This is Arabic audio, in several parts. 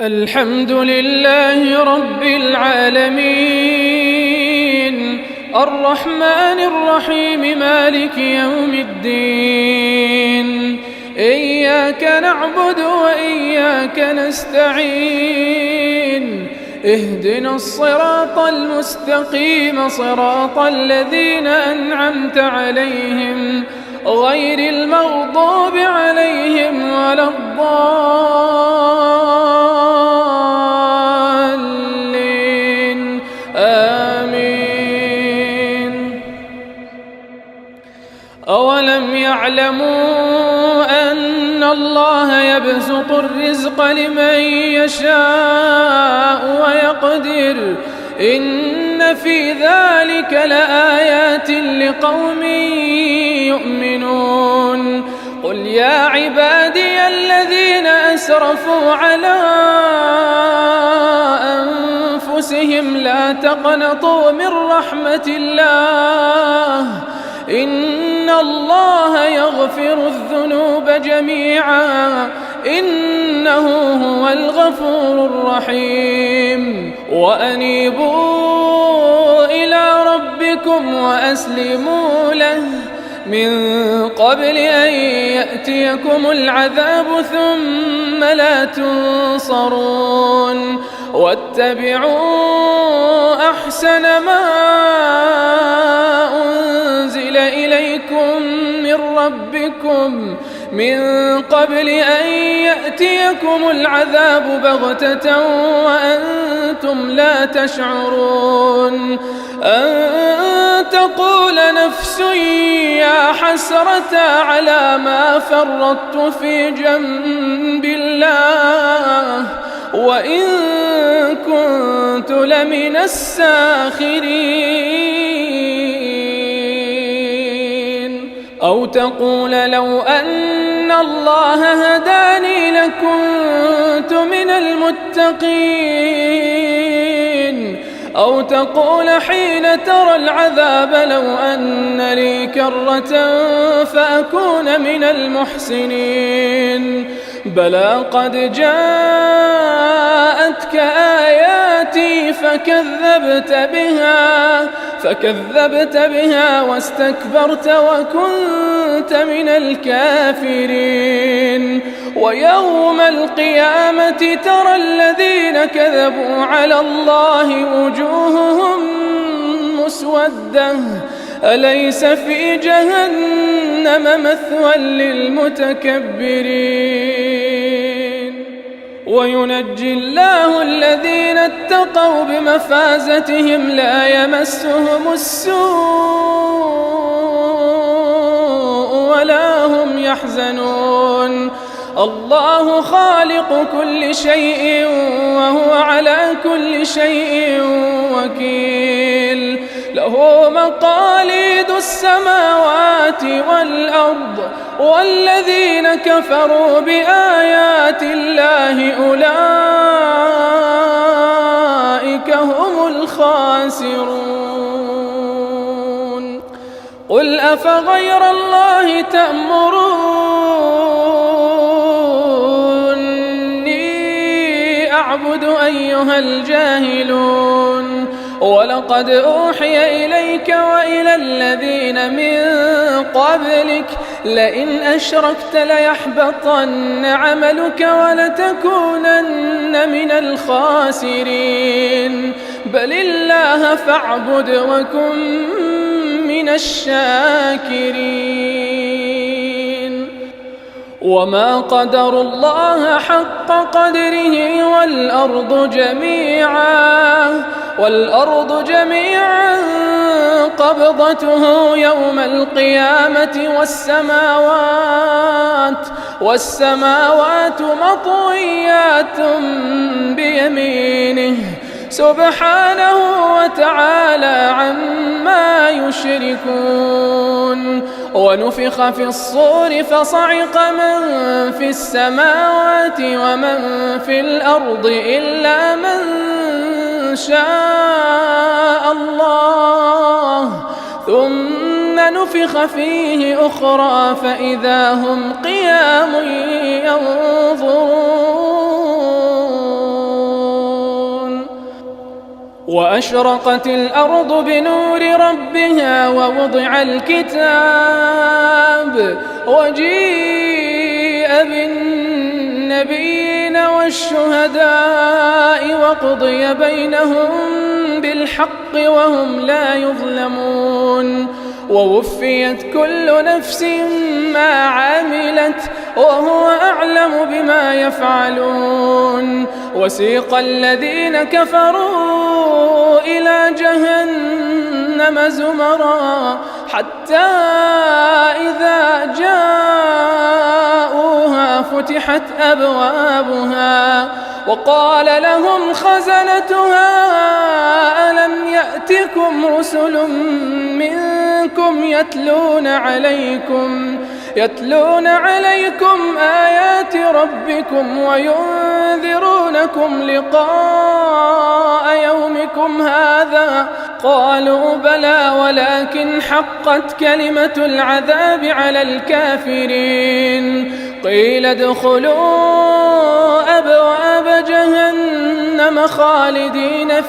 الحمد لله رب العالمين الرحمن الرحيم مالك يوم الدين إياك نعبد وإياك نستعين اهدنا الصراط المستقيم صراط الذين أنعمت عليهم غير المغضوب عليهم ولا الضالين آمين. أولم يعلموا أن الله يبسط الرزق لمن يشاء ويقدر إن في ذلك لآيات لقوم يؤمنون. قل يا عبادي الذين أسرفوا على أنفسهم لا تقنطوا من رحمة الله إن الله يغفر الذنوب جميعا إنه هو الغفور الرحيم. وأنيبوا إلى ربكم وأسلموا له من قبل أن يأتيكم العذاب ثم لا تنصرون. واتبعوا أحسن ما أنزل إليكم من ربكم من قبل أن يأتيكم العذاب بغتة وأنتم لا تشعرون. أن تقول نفس يا حسرة على ما فرطت في جنب الله وإن كنت لمن الساخرين. أو تقول لو أن الله هداني لكنت من المتقين. أو تقول حين ترى العذاب لو أن لي كرة فأكون من المحسنين. بلى قد جاءتك آياتي فكذبت بها واستكبرت وكنت من الكافرين. ويوم القيامة ترى الذين كذبوا على الله وجوههم مسودة أليس في جهنم مثوى للمتكبرين. وينجي الله الذين اتقوا بمفازتهم لا يمسهم السوء ولا هم يحزنون. الله خالق كل شيء وهو على كل شيء وكيل. له مقاليد السماوات والأرض والذين كفروا بآيات الله أولئك هم الخاسرون. قل أفغير الله تأمروني أعبد أيها الجاهلون. ولقد أوحي إليك وإلى الذين من قبلك لئن أشركت ليحبطن عملك ولتكونن من الخاسرين. بل الله فاعبد وكن من الشاكرين. وما قدروا الله حق قدره والأرض جميعا قبضته يوم القيامة والسماوات مطويات بيمينه سبحانه وتعالى عما يشركون. ونفخ في الصور فصعق من في السماوات ومن في الأرض إلا من شاء الله ثم نفخ فيه أخرى فإذا هم قيام ينظرون. وأشرقت الأرض بنور ربها ووضع الكتاب وجيء بالنبيين والشهداء وقضي بينهم بالحق وهم لا يظلمون ووفيت كل نفس ما عملت وهو أعلم بما يفعلون وسيق الذين كفروا إلى جهنم زمرا حتى إذا جاءوها فتحت أبوابها وقال لهم خزنتها ألم يأتكم رسل منكم يتلون عليكم آيات ربكم وينذرونكم لقاء يومكم هذا قالوا بلى ولكن حقت كلمة العذاب على الكافرين قيل ادخلوا أبواب جهنم خالدين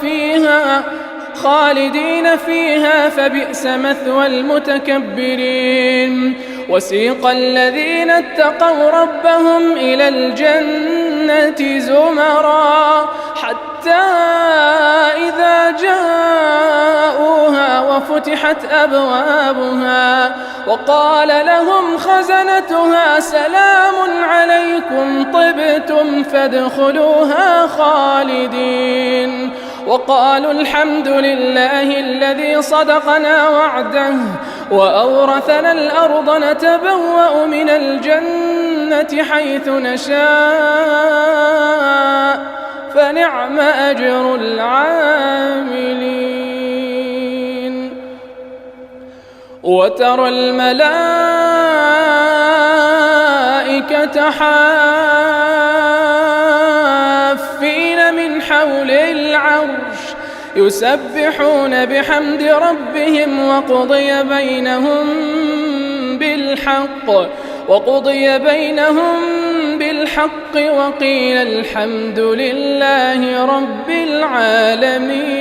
فيها فبئس مثوى المتكبرين وسيق الذين اتقوا ربهم إلى الجنة زمرا حتى إذا جاءوها وفتحت أبوابها وقال لهم خزنتها سلام عليكم طبتم فادخلوها خالدين وقالوا الحمد لله الذي صدقنا وعده وأورثنا الأرض نتبوأ من الجنة حيث نشاء فنعم أجر العاملين وترى الملائكة حافين من حول العرش يسبحون بحمد ربهم وقضي بينهم بالحق وقيل الحمد لله رب العالمين.